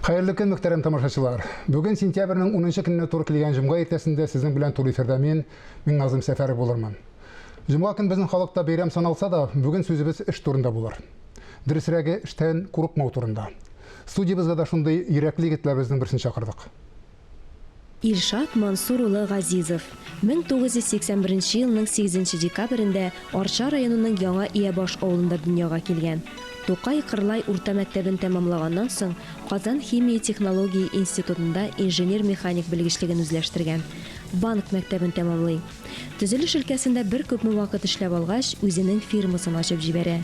Hayırlı gün muhterem tamашaçılar. Bugün sentябрьнең 10 көненә туры килгән җомга иртәсендә сезнең белән тулы эфирдә мин Назым Сәфәров булырмын. Җомга көн безнең халыкта бәйрәм саналса да, бүген сүзебез эш турында булыр. Дөресрәге эштән курыкмау турында. Студиябызга да шундый йөрәкле егетләребезнең берсен чакырдык. Илшат Мансур улы Газизов 1981 елның 8 декабрендә Арча районының Яңа Иябаш авылында дөньяга килгән. Тукай Кырлай урта мәктәбен тәмамлаганнан соң Казан химия технология институтында инженер-механик белгечлеген үзләштергән. Банк мәктәбен тәмамлый. Төзелеш өлкәсендә бер күпме вакыт эшләп алгач, үзенең фирмасын ачып җибәрә.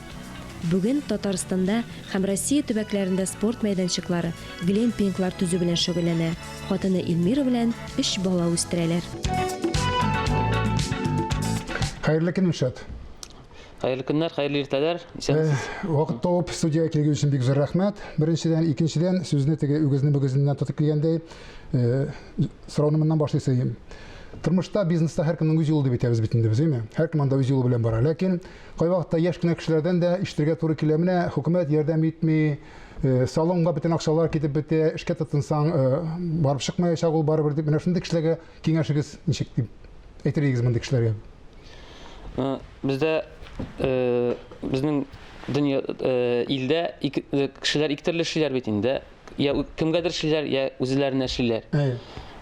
Бүген Татарстанда һәм Россия төбәкләрендә спорт мәйданчыклары, глэмпинглар төзү белән шөгыльләнә. Хатыны Илмира белән 3 бала үстерәләр. Хәерле көн Илшат. Хәерле көннәр, хәерле иртәләр. Вакыт тауып студияга килгән өчен бик зур рәхмәт. Беренчедән, икенчедән сүзне теге үгезнән тотып килгәндәй, сорауны моннан башлыйм. Тормышта, бизнеста һәркемнең үз юлы дип әйтәбез бит инде, безме? Һәркем анда үз юлы белән бара. Ләкин кай вакытта яшь кенә кешеләрдән дә иштергә туры килә. Менә хөкүмәт ярдәм итми, салонга бөтен акчалар китеп бетә, эшкә тотынсаң, барып чыкмаячак ул барыбер дип, менә шундый кешеләргә киңәшегез ничек дип әйтергез мондый кешеләргә? Бездә безнең дөнья илдә кешеләр ике төрле эшләр бит инде. Я кемгәдер эшләр, я үзләренә эшләр.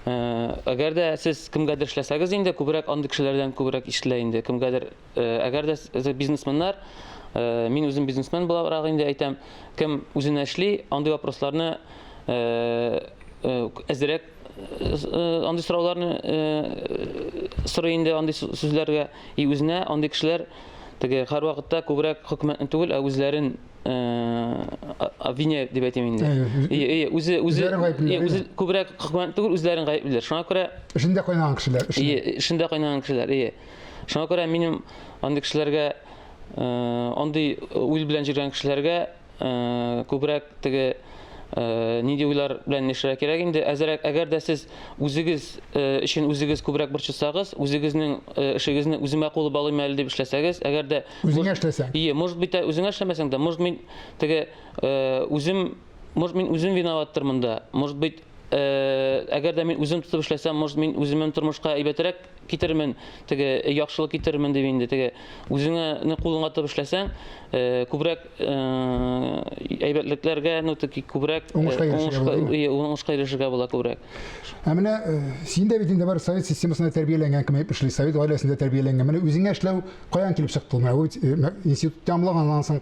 Әгәр дә сез кемгәдер эшләсәгез инде, күбрәк андый кешеләрдән күбрәк ишелә инде. Кемгәдер, әгәр дә бизнесменнар, мин үзем бизнесмен буларак инде әйтәм, кем үзенә эшли, андый вопросларны әзрәк андый сорауларны сорый инде, андый сүзләргә и үзенә андый кешеләр теге һәр вакытта күбрәк хөкүмәтне түгел, ә үзләрен обвиняют дип әйтәм инде. Үзе күбрәк хөкүмәтне түгел, үзләрен гаеплиләр. Шуңа күрә эшендә кайнаган кешеләр. Эшендә кайнаган кешеләр. Шуңа күрә минем андый кешеләргә, андый уй белән җиргән кешеләргә күбрәк теге нинди уйлар белән эшләргә кирәк инде. Әгәр дә сез үзегез өчен үзегез күбрәк борчылсагыз, үзегезнең эшегезне үземә кулы балыйм әле дип эшләсәгез, әгәр дә үзеңә эшләсәң. Может быть, үзеңә эшләмәсәң дә, может мин теге үзем виноваттырмын да. Может быть, әгәр дә мин үзем тотып эшләсәм, может мин үземнең тормышка әйбәтрәк китермен, теге яхшылык китермен дип инде. Теге үзеңне кулыңа тотып эшләсәң, күбрәк әйбәтлекләргә, күбрәк уңышка ирешергә була күбрәк. Менә син дә бит инде бар совет системасында тәрбияләнгән кем эшли, совет гаиләсендә тәрбияләнгән. Менә үзеңә эшләү каян килеп чыкты? Институт тәмамлаганнан соң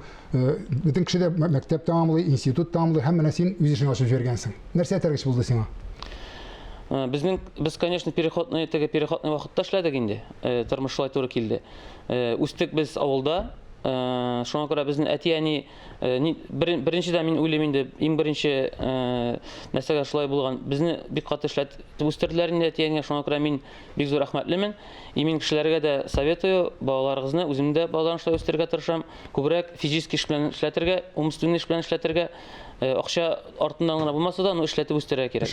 бөтен кеше дә мәктәп тәмамлый, институт тәмамлый, һәм менә син үз эшеңне ачып җибәргәнсең. Нәрсә этәргеч булды сиңа? Без, конечно, переходный вакытта эшләдек инде. Тормыш шулай туры килде. Үстек без авылда. Шуңа күрә безнең әти-әни беренчедән мин уйлыйм инде, иң беренче нәрсәгә шулай булган. Безне бик каты эшләтеп үстерделәр инде әти-әнигә. Шуңа күрә мин бик зур рәхмәтлемен. Мин кешеләргә дә советую, балаларыгызны үзем дә балаларны шулай үстергә тырышам. Күбрәк физик эш белән эшләтергә, умственный эш белән эшләтергә. Акча артыннан гына булмаса да, аны эшләтеп үстерергә кирәк.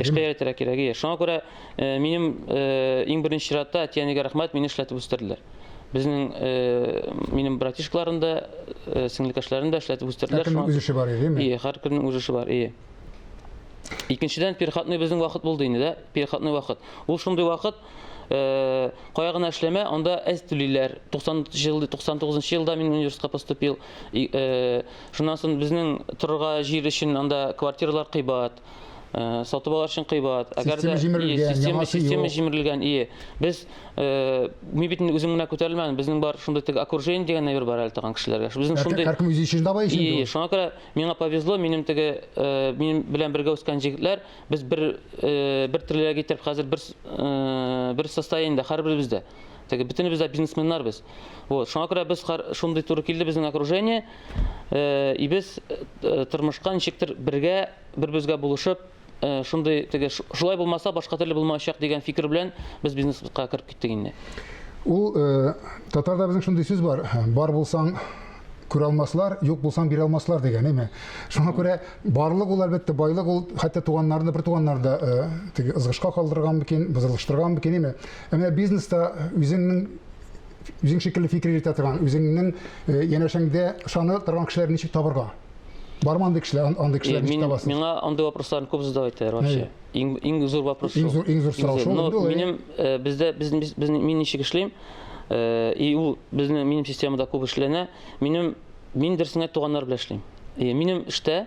Эшкә өйрәтергә кирәк. Шуңа күрә минем иң беренче чиратта әти-әнигә рәхмәт, мине эшләтеп үстерделәр. Минем братишкаларым да, сеңлекәшләрем дә эшләтеп үстерделәр. Һәркемнең үз эше бар, әйеме? Һәркемнең үз эше бар. Икенчедән, переходной безнең вакыт булды инде, да? Переходной вакыт. Ул шундый вакыт, кая гына эшләмә, анда әз түлиләр. 99 елда мин университетка поступил. Шуннан соң безнең торырга җир өчен анда квартиралар кыйбат. Сатып алар өчен кыйбат. Әгәр дә система җимерелгән, без мин бит үзем генә күтәрелмәдем. Безнең бар шундый теге окружение дигән нәрсә бар әле торган кешеләргә. Безнең шундый һәркем үз эшендә бар инде. Шуңа күрә миңа повезло, минем теге минем белән бергә үскән җегетләр, без бер төрлегә китереп хәзер бер состояниедә һәрберебездә. Теге бөтенебез дә бизнесменнар без. Шуңа күрә без шундый туры килде безнең окружение, и без тормышка ничектер бергә бер-безгә булышып, шундый теге шулай булмаса башка төрле булмаячак дигән фикер белән без бизнеска кирип киттек инде. Ул татарда безнең шундый сүз бар. Бар булсаң күрә алмаслар, юк булсаң бирә алмаслар дигән, әйме? Шуңа күрә барлык ул әлбәттә байлык, ул хәтта туганнарны бер туганнарда теге ызгышка калдырган микән, бузылыштырган микән, әйме? Менә бизнеста үзең шикелле фикер йөртә торган, үзеңнең янәшәңдә ышанып торган кешеләрне ничек табырга? Бармы андый кешеләр ничек табасыз? Миңа андый вопросларны күп задавайтлар вообще. Иң зур вопрос. Иң зур сорау шул. Но минем мин ничек эшлим? И ул минем системада күп эшләнә. Мин дөресен туганнар белән эшлим. Минем эштә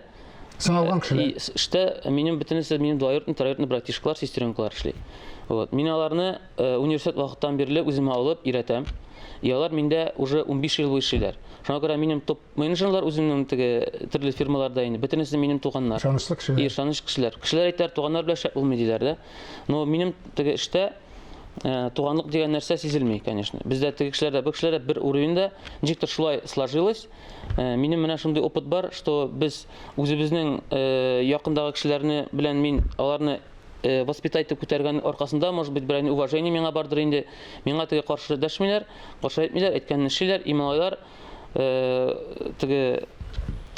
Сыналган кешеләр. Эштә минем бөтенесе минем двоюродный братишкалар, сестренкалар эшли. Вот. Мин аларны университет вакыттан бирле үземә алып өйрәтәм. И алар миндә уже 15 ел эшлиләр. Шуңа күрә минем топ менеджерлар үземнең төрле фирмаларда инде. Бөтенесе минем туганнар. Ышанычлы кешеләр. Ышаныч кешеләр. Кешеләр әйтәр туганнар белән шәп булмый диләр дә. Но минем эштә туганлык дигән нәрсә сизелми, конечно. Бездә бу кешеләрдә бер уровеньда ничектер шулай сложилось. Минем менә шундый опыт бар, что без үзебезнең якындагы кешеләрне белән мин аларны воспитать итеп күтәргән аркасында, может быть, бер уважение миңа бардыр инде. Миңа каршы дәшмиләр, каршы әйтмиләр, әйткәнне эшлиләр, и малайлар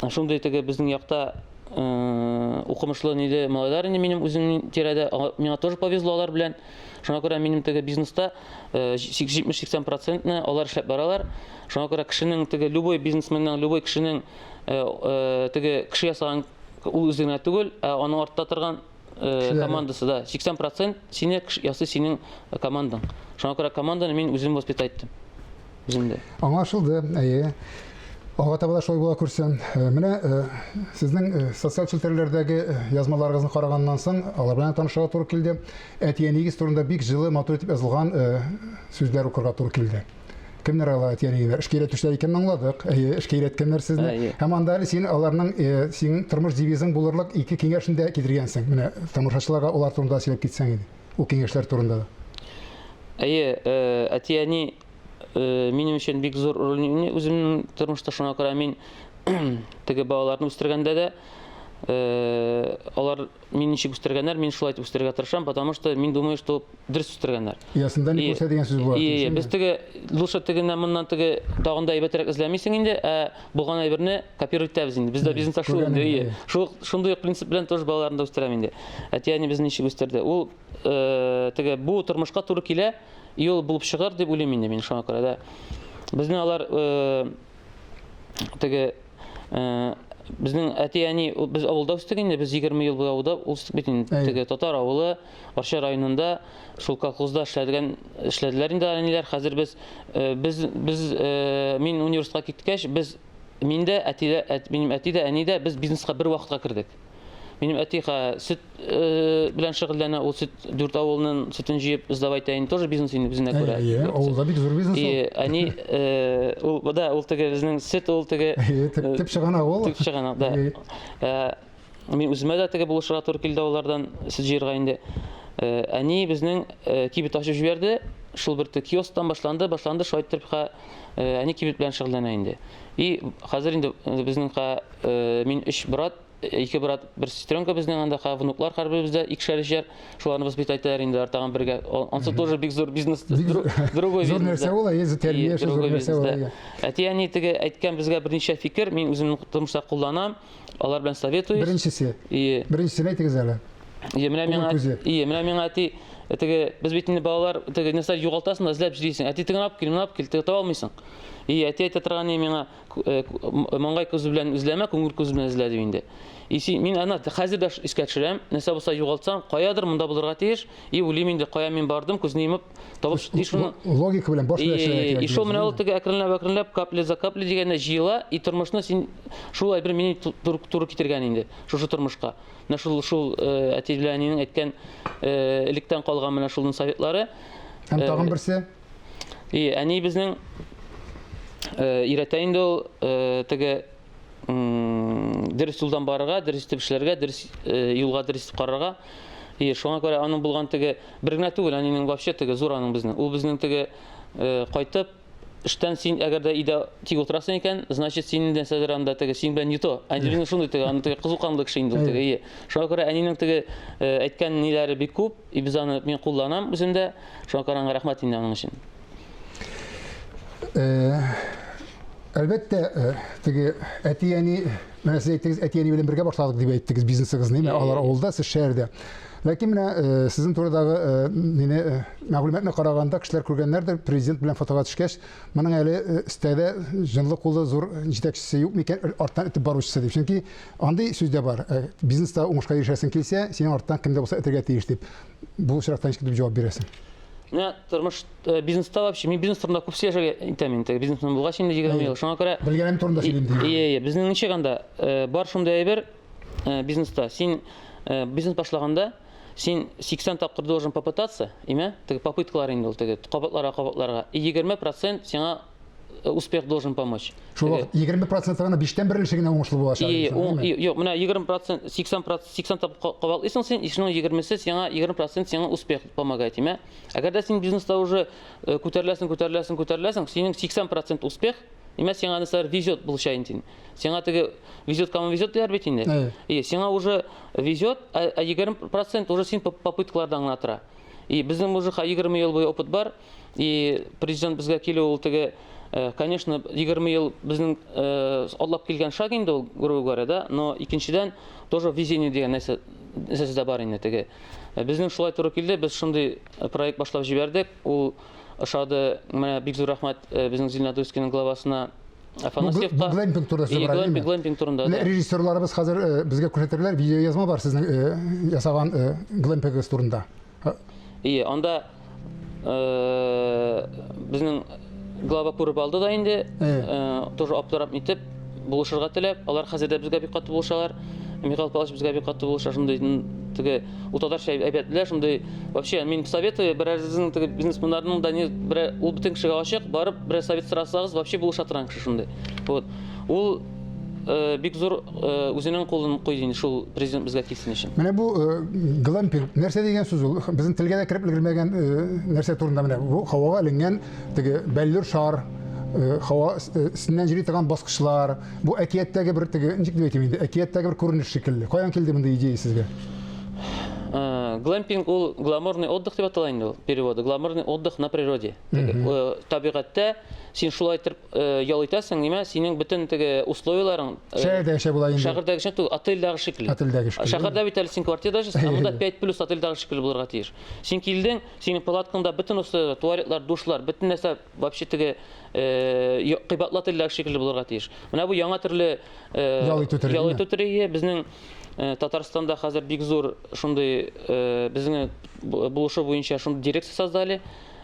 шундый безнең якта укымышлы ниде малайлар инде минем үземнең тирәдә, миңа тоже повезло алар белән. Шуңа күрә минем бизнеста 70-80% алар эшләп баралар. Шуңа күрә кешенең любой бизнесменның, любой кешенең кеше ясаган ул үзенә түгел, аның артта торган командасы да 80% сине ясый синең командаң. Шуңа күрә команданы мин үзем воспитать иттем. Үземдә. Аңлашылды. Ага таба да шулай була күрсәм. Менә сезнең социаль челтәрләрдәге язмаларыгызны караганнан соң, алар белән танышырга туры килде. Әтиянигез турында бик җылы, матур итеп язылган сүзләр укырга туры килде. Кемнәр алар әтиянигез? Эшкә өйрәтүчеләр икәнен аңладык. Эшкә өйрәткәннәр сезне. Һәм анда син аларның синең тормыш девизың булырлык ике киңәшендә китергәнсең. Менә тамашачыларга алар турында сөйләп китсәң иде. Ул киңәшләр турында да. Әтияни минем өчен бик зур роль үземнең тормышта. Шуңа күрә мин балаларны үстергәндә дә алар мин ничек үстергәннәр, мин шулай итеп үстергә тырышам, потому что мин думаю, что дөрес үстергәннәр. Ясында ни күрсә дигән сүз була. Без лучше моннан тагын да әйбәтрәк эзләмисең инде, булган әйберне копировать итәбез инде. Бездә бизнеста шул инде. Шундый принцип белән тоже балаларны үстерәм инде. Әтияне безне ничек үстерде? Ул бу тормышка туры килә, и ул булып чыгар дип уйлыйм инде мин. Шуңа күрә дә безнең алар безнең әтияни без авылда үстек инде, без 20 ел авылда үстек бит инде. Татар авылы, Арча районында шул колхозда эшләделәр инде әниләр. Хәзер мин университетка киткәч, минем әти дә, әни дә без бизнеска бер вакытка кердек. Минем әти сөт белән шөгыльләнә, ул сөт дүрт авылның сөтен җыеп сдавать итә, тоже бизнес инде безнә күрә. Авылда бик зур бизнес. Әни ул безнең сөт ул тип чыган авыл. Тип чыган, да. Мин үземә дә булышырга туры килде авыллардан сөт җыярга инде. Әни безнең кибет ачып җибәрде. Шул бер киосктан башланды, шулай итеп әни кибет белән шөгыльләнә инде. И хәзер инде безнең мин 3 брат, 2 брат, бер сестренка безнең анда внуклар һәрберебездә икешәр, шуларны воспитать итәләр инде артаган бергә. Ансы тоже бик зур бизнес, другой бизнес. Зур нәрсә ул, тәрбия зур нәрсә ул. Әтияни әйткән безгә берничә фикер, мин үземнең тормышта кулланам, алар белән советую. Беренчесен әйтегез әле. Менә миңа әти без бит инде балалар нәрсә югалтасың, эзләп җыйсың. Әти тыңлап кил, таба алмыйсың. Әти әйтә торган миңа маңгай күзе белән эзләмә, күңел күзе белән эзлә дип инде. Мин аны хәзер дә искә төшерәм. Нәрсә булса югалтсам, каядыр монда булырга тиеш. Уйлыйм инде, кая мин бардым, күзне йомып, табып шуны логика белән баш эшләргә кирәк. Шул менә ул әкренләп, капля за капля дигәндә җыела, и тормышны син шулай бер минут туры китергән инде. Шушы тормышка. Менә шул әти белән әнинең әйткән электән калган менә шулның советлары. Һәм тагын берсе. Әни безнең өйрәтә инде ул дөрес юлдан барырга, дөрес итеп эшләргә, дөрес юлга дөрес итеп карарга. Шуңа күрә аның булган бер генә түгел, әнинең вообще зур аның безнең. Ул безнең кайтып эштән син әгәр дә өйдә тик утырасың икән, значит син нәрсәдер анда син белән не то. Әнинең шундый аны кызыкканлы кеше инде ул. Шуңа күрә әнинең әйткән ниләре бик күп, и без аны мин кулланам үземдә. Шуңа күрә рәхмәт инде аның өчен. Әлбәттә, теге әтияни, менә сез әйттегез, әтияни белән бергә башладык дип әйттегез бизнесыгызны, алар авылда, сез шәһәрдә. Ләкин менә сезнең турыдагы мәгълүматны караганда кешеләр күргәннәрдер, президент белән фотога төшкәч, моның әле өстәдә җанлы кулы зур җитәкчесе юк микән, арттан итеп баручысы дип. Чөнки андый сүз дә бар. Бизнеста уңышка ирешәсең килсә, синең арттан кемдә булса этәргә тиеш дип. Бу очракта ничек дип җавап бирәсең? Менә тормыш бизнеста вообще, мин бизнес турында күп сөйләшергә итәм инде. Бизнесмен булгач инде 20 ел. Шуңа күрә Белгәнем турында сөйлим дип. Безнең ничек анда бар шундай әйбер бизнеста. Син бизнес башлаганда син 80 тапкыр должен попытаться, име? Теге попыткалар инде ул теге кабатларга. 20% сиңа успех должен помочь. Шул вакыт 20% гына 5тән 1 генә уңышлы булачак. Юк, менә 20%, 80 тапкыр кабатлыйсың син, ишнең 20-се сиңа 20% сиңа успех помогает, име? Әгәр дә син бизнеста уже күтәреләсең, синең 80% успех, име сиңа нәрсәләр везет булышай инде. Сиңа теге везет, кому везет дияр бит инде. Сиңа уже везет, а 20% уже син попыткалардан гына тора. Безнең уже 20 ел буе опыт бар, и президент безгә килү ул теге конечно, 20 ел безнең аллап килгән шаг инде ул, грубо говоря, да, но икенчедән тоже везение дигән нәрсә дә бар инде теге. Безнең шулай туры килде, без шундый проект башлап җибәрдек. Ул ошады, менә бик зур рәхмәт безнең Зеленодольскийның главасына Афанасьевка. Глэмпинг турында сөйләп барам. Глэмпинг турында. Режиссерларыбыз хәзер безгә күрсәтерләр, видео язма бар сезнең ясаган глэмпинг турында. Анда безнең глава күреп алды да инде, тоже аптырап нитеп, булышырга теләп, алар хәзер дә безгә бик каты булышалар. Михаил Павлович безгә бик каты булыша, шундый теге утадарча әйбәтләр, шундый вообще мин советую берәрзең теге бизнесменнарның да бер ул бөтен кешегә ачык, барып бер совет сорасагыз, вообще булыша торган кеше шундый. Вот. Ул бик зур үзенең кулын куйды инде шул президент безгә килсен өчен. Менә бу глэмпинг нәрсә дигән сүз ул? Безнең телгә дә кирип өлгермәгән нәрсә турында менә бу һавага эленгән теге бәйлер шар, һава өстеннән җири торган баскычлар. Бу әкияттәге бер теге ничек дип әйтим инде? Әкияттәге бер күренеш шикелле. Каян килде мондый идея сезгә? Глэмпинг ул гламурный отдых дип атала инде ул переводы. Гламурный отдых на природе. Табигатьтә син шулай итеп ял итәсең, нимә? Синең бөтен теге условияларың шәһәрдә яшәп була инде. Шәһәрдәге шәһәрдә отельдәге шикелле. Шәһәрдә бит әле син квартирада яшәсәң, анда 5+ отельдәге шикелле булырга тиеш. Син килдең, синең палаткаңда бөтен условиялар, туалетлар, душлар, бөтен нәрсә вообще теге кыйбатлы отельдәге шикелле булырга тиеш. Менә бу яңа төрле ял итү төре безнең Татарстанда хәзер бик зур шундый безнең булышы буенча шундый дирекция создали.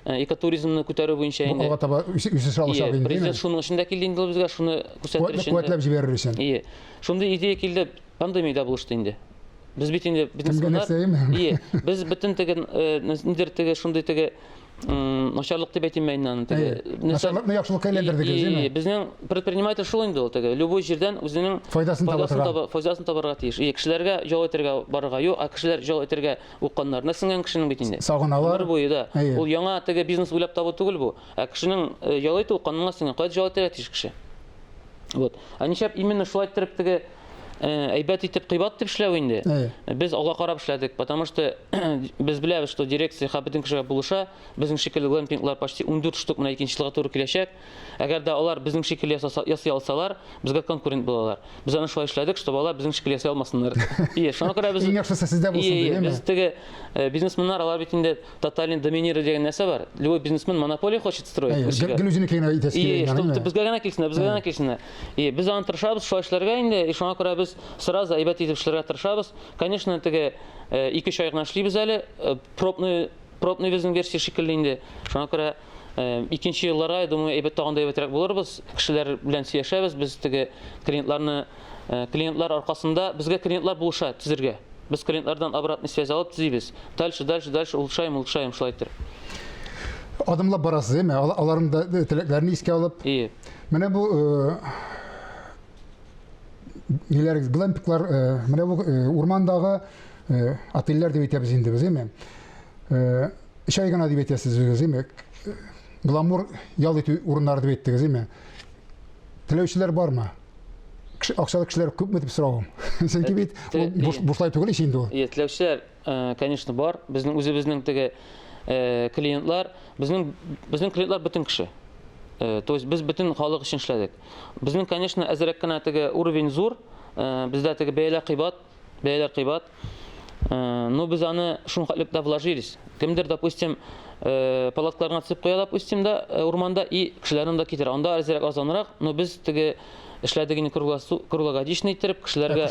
Экотуризмны күтәрү буенча инде. Ага таба үсеш алыша инде. Президент шуның эчендә килде инде безгә шуны күрсәтер өчен. Куәтләп җибәрер өчен. Шундый идея килде, пандемиядә булышты инде. Без бит инде бизнесменнар. Без бөтен теге нидер теге шундый теге начарлык дип әйтим мен аны теге. Начарлыкны яхшылыкка әйләндердегез, әйме? Безнең предприниматель шул инде ул теге. Любой җирдән үзенең файдасын табарга тиеш. Кешеләргә ял итәргә барырга юк, а кешеләр ял итәргә укканнарны сеңгән кешенең бит инде. Сагыналар. Ул яңа теге бизнес уйлап табу түгел бу. Ә кешенең ял итү укканына сеңгән кайда ял итәргә тиеш кеше. Вот. Анишап именно шулай итеп теге әйбәт итеп кыйбат дип эшләү инде. Без алга карап эшләдек, потому что без беләбез, что дирекция бөтен кешегә булыша, безнең шикелле глэмпинглар почти 14 штук менә икенче елга туры киләчәк. Әгәр дә алар безнең шикелле ясый алсалар, безгә конкурент булалар. Без аны шулай эшләдек, чтобы алар безнең шикелле ясый алмасыннар. Шуңа күрә без иң яхшысы сездә булсын дигәнме? Без теге бизнесменнар алар бит инде тотальный доминировать дигән нәрсә бар. Любой бизнесмен монополия хочет строить. Глюзины кенә итәсе килгән. Безгә генә килсеннәр. Без аны тырышабыз шулай эшләргә инде. Шуңа күрә без сразу әйбәт итеп эшләргә тырышабыз. Конечно, теге 2-3 ай гына эшлибез әле. Пробный безнең версия шикелле инде. Шуңа күрә икенче елларга, я думаю, әйбәт тагын да әйбәтрәк булырбыз. Кешеләр белән сөйләшәбез. Без теге клиентлар аркасында безгә клиентлар булыша төзергә. Без клиентлардан обратный связь алып төзибез. Дальше улучшаем шулай итеп. Адымлап барасыз, әйме? Аларның да теләкләрен искә алып. Менә бу ниләр глэмпинглар, менә бу урмандагы отельләр дип әйтәбез инде без, әйме? Шәй гына дип әйтәсез үзегез, әйме? Гламур ял итү урыннары дип әйттегез, әйме? Теләүчеләр бармы? Акчалы кешеләр күпме дип сорагым. Сөнки бит бушлай түгел ич инде ул. Теләүчеләр, конечно, бар. Безнең үзебезнең теге клиентлар, безнең клиентлар бөтен кеше. То есть без бөтен халык өчен эшләдек. Безнең, конечно, әзрәк кенә теге уровень зур, бездә теге бәяләр кыйбат. Но без аны шунхатлыкта вложились. Кемдер, допустим, палаткаларына төшеп куя, допустим, да, урманда и кешеләрне да китер. Анда әзрәк азанрак, но без теге эшләдегене круглогодичный иттереп кешеләргә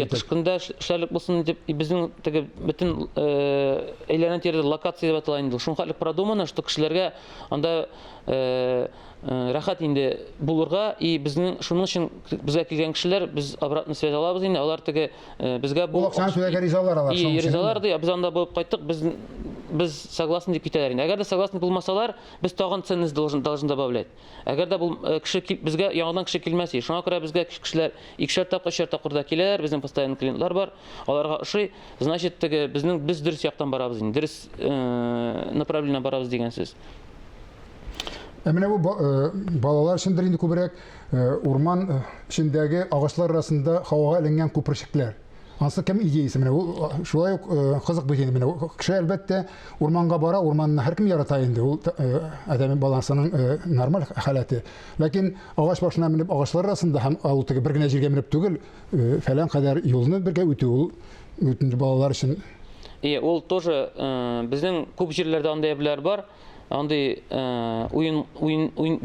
кышкында эшләрлек булсын дип безнең теге бөтен әйләнә тирәдә локация дип атала инде. Шунхатлык продумано, что кешеләргә анда рәхәт инде булырга, и безнең шуның өчен безгә килгән кешеләр, без обратно связь алабыз инде, алар теге безгә бу ризалар алар. И ризалар ди, без анда булып кайттык, без согласны дип китәләр инде. Әгәр дә согласны булмасалар, без тагын ценность должен добавлять. Әгәр дә бу кеше безгә яңадан кеше килмәс, шуңа күрә безгә кешеләр 2 тапкырда киләләр, безнең постоянный клиентлар бар, аларга ошый, значит, теге без дөрес яктан барабыз инде, дөрес направление барабыз дигән сүз. Менә бу балалар өчен инде күбрәк урман эчендәге агачлар арасында һавага әйләнгән күперчекләр. Ансы кем идеясы менә ул шулай ук кызык бит инде менә кеше әлбәттә урманга бара, урманны һәркем ярата инде, ул адәм баласының нормаль халаты. Ләкин агач башына менеп агачлар арасында һәм ул теге бер генә җиргә менеп түгел, фәлән кадәр юлны бергә үтү ул үтенче балалар өчен. Ул тоже безнең күп җирләрдә андай әйберләр бар. Андый уен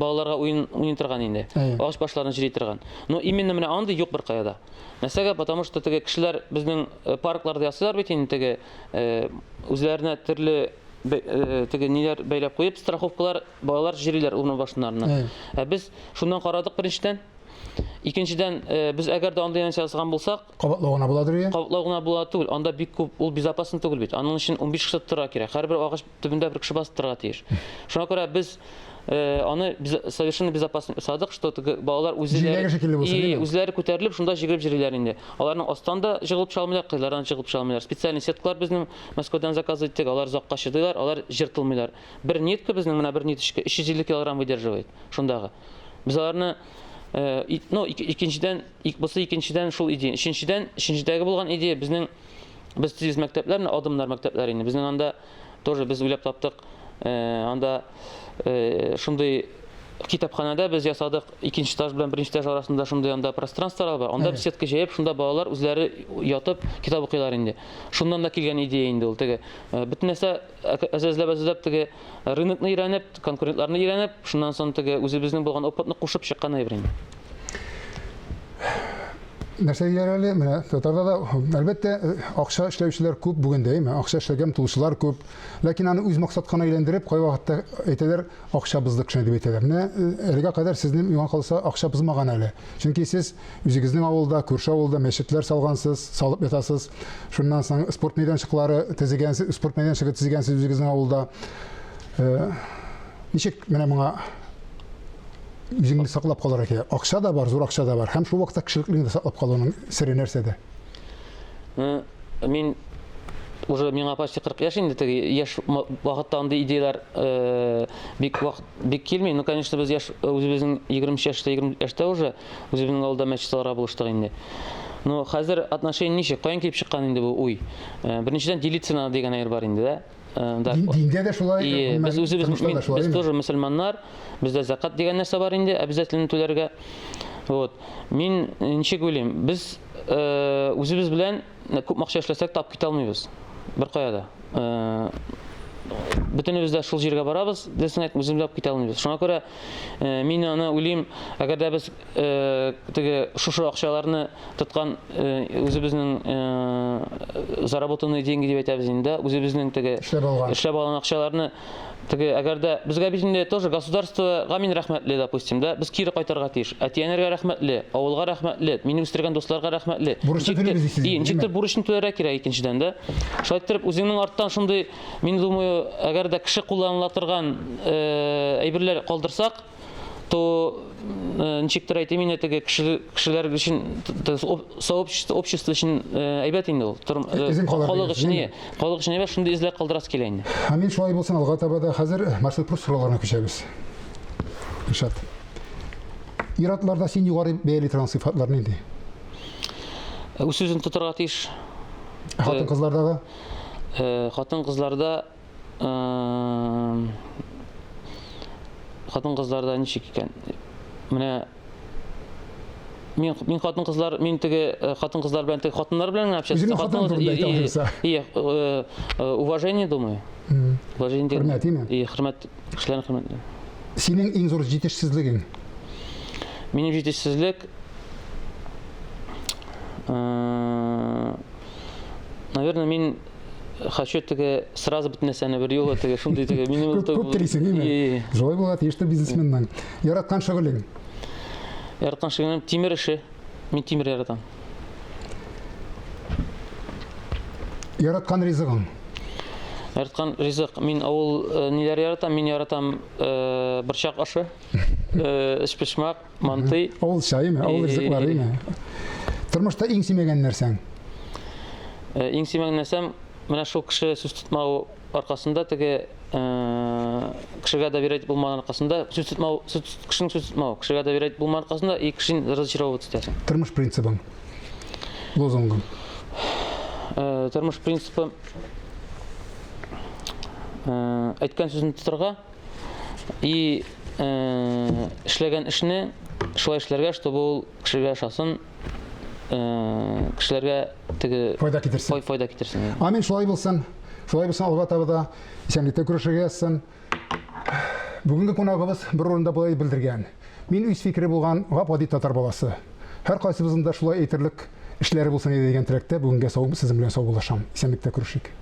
балаларга уен торган инде. Агач башларын җыри торган. Но именно менә андый юк бер каяда. Нәрсәгә? Потому что теге кешеләр безнең паркларда ясыйлар бит инде, теге үзләренә төрле теге ниләр бәйләп куеп, страховкалар балалар җырилар урман башларына. Без шуннан карадык беренчедән. Икенчедән, без әгәр дә андый нәрсә ясаган булсак, кабатлауына буладыр ия? Кабатлауына була түгел. Анда бик күп, ул безопасно түгел бит. Аның өчен 15 кеше торырга кирәк. Һәрбер агач төбендә бер кеше басып торырга тиеш. Шуңа күрә без аны совершенно безопасно ясадык, что балалар үзләре күтәрелеп, шунда җигеп җириләр инде. Аларның астан да җыгылып чалмыйлар, кыйлардан җыгылып чалмыйлар. Специальный сеткалар безнең Москвадан заказ иттек, алар озакка чыдылар, алар җыртылмыйлар. Бер нитка безнең менә бер ниточка 350 кг выдерживает. Шундагы. Без аларны икенчедән шул идея. Өченчедәге булган идея без тиз мәктәпләрне, адымнар мәктәпләре инде. Безнең анда тоже без уйлап таптык. Анда шундый китапханада без ясадык, икенче этаж белән беренче этаж арасында шундый анда пространстволар бар. Анда без сетка җәеп, шунда балалар үзләре ятып китап укыйлар инде. Шуннан да килгән идея инде ул. Теге бөтен нәрсә әзәзләп теге рынокны өйрәнеп, конкурентларны өйрәнеп, шуннан соң теге үзебезнең булган опытны кушып чыккан әйбер инде. Нәрсә диләр менә татарда да әлбәттә акча эшләүчеләр күп бүгендә, акча эшләгән тулучылар күп. Ләкин аны үз максаткана әйләндереп, кай вакытта әйтәләр, акчабызлык кешене дип әйтәләр. Менә әлегә кадәр сезнең миңа калса акча бузмаган әле. Чөнки сез үзегезнең авылда, күрше авылда мәчетләр салгансыз, салып ятасыз. Шуннан соң спорт мәйданчыклары төзегәнсез, спорт мәйданчыгы төзегәнсез үзегезнең авылда. Ничек менә моңа үзеңне саклап калырга кирәк. Акча да бар, зур акча да бар. Һәм шул вакытта кешелеклегеңне саклап калуның сире нәрсәдә? Мин уже миңа почти 40 яшь инде, теге яшь вакытта андый идеялар бик килми. Ну, конечно, без яшь үзебезнең 20 яшьтә уже үзебезнең авылда мәчетләргә булыштык инде. Но хәзер отношение ничек? Каян килеп чыккан инде бу уй? Беренчедән делиться надо дигән әйбер бар инде, да? Диндә дә шулай. Без тоже мөселманнар, бездә закат дигән нәрсә бар инде, обязательно түләргә. Вот. Мин ничек уйлыйм? Без үзебез белән күп акча эшләсәк тап китә алмыйбыз. Бер каяда. Бөтенебез дә шул җиргә барабыз, дисең әйт, үзебез дә китә алмыйбыз. Шуңа күрә мин аны уйлыйм, әгәр дә без теге шушы акчаларны тоткан үзебезнең заработанные деньги дип әйтәбез инде, үзебезнең теге эшләп алган акчаларны теге әгәр дә безгә бит инде тоже государствога мин рәхмәтле, допустим, да, без кире кайтарга тиеш. Әтиянәргә рәхмәтле, авылга рәхмәтле, мине үстергән дусларга рәхмәтле. Ничектер бурычны түләргә кирәк икенчедән, да. Шулай итеп үзеңнең арттан шундый, мин думаю, әгәр дә кеше кулланыла торган әйберләр калдырсак, то ничектер әйтим инде, теге кешеләр өчен, общество өчен әйбәт инде ул. Халык өчен әйбәт, шундый эзләр калдырасы килә инде. Мин шулай булсын, алга таба да хәзер маршрут просто сорауларына күчәбез. Иршат. Иратларда син югары бәяле торган сыйфатлар нинди? Үз-үзен тотырга тиеш. Хатын-кызлардагы? Хатын-кызларда хатын-кызларда ничек икән? Менә мин хатын-кызлар, мин теге хатын-кызлар белән теге хатыннар белән общаться. Үзеңнең хатын турында әйтә алырса. Уважение, думаю. Уважение. Хөрмәт, име? Хөрмәт, кешеләрне хөрмәт. Синең иң зур җитешсезлегең? Минем җитешсезлек, наверное, мин хочу теге сразу бит нәрсәне бер юлы теге шундый теге минем Күп телисең, име? Шулай була, тиешле бизнесменның. Яраткан шөгылең? Яраткан шөгылем тимер эше. Мин тимер яратам. Яраткан ризыгың? Яраткан ризык. Мин авыл ниләр яратам? Мин яратам борчак ашы, эшпешмак, манты. Авыл чайымы? Авыл ризыклары, име? Тормышта иң сөймәгән нәрсәң? Иң сөймәгән нәрсәм, менә шул кеше сүз тотмау аркасында теге кешегә доверять булмаган аркасында, кешенең сүз тотмау, кешегә доверять булмаган аркасында и кешен разочаровать итәсең. Тормыш принцибың? Лозунгың? Тормыш принципы әйткән сүзне тотырга и эшләгән эшне шулай эшләргә, чтобы ул кешегә ошасын, кешеләргә теге Файда китерсен. файда китерсен. Амин, шулай булсын. Шулай булсын, алга таба да исәнлектә күрешергә язсын. Бүгенге кунагыбыз бер урында булай белдергән. Мин үз фикере булган гап-гади татар баласы. Һәр кайсыбызның да шулай әйтерлек эшләре булсын дигән теләктә бүгенгә сау, сезнең белән саубуллашам. Исәнлектә күрешик.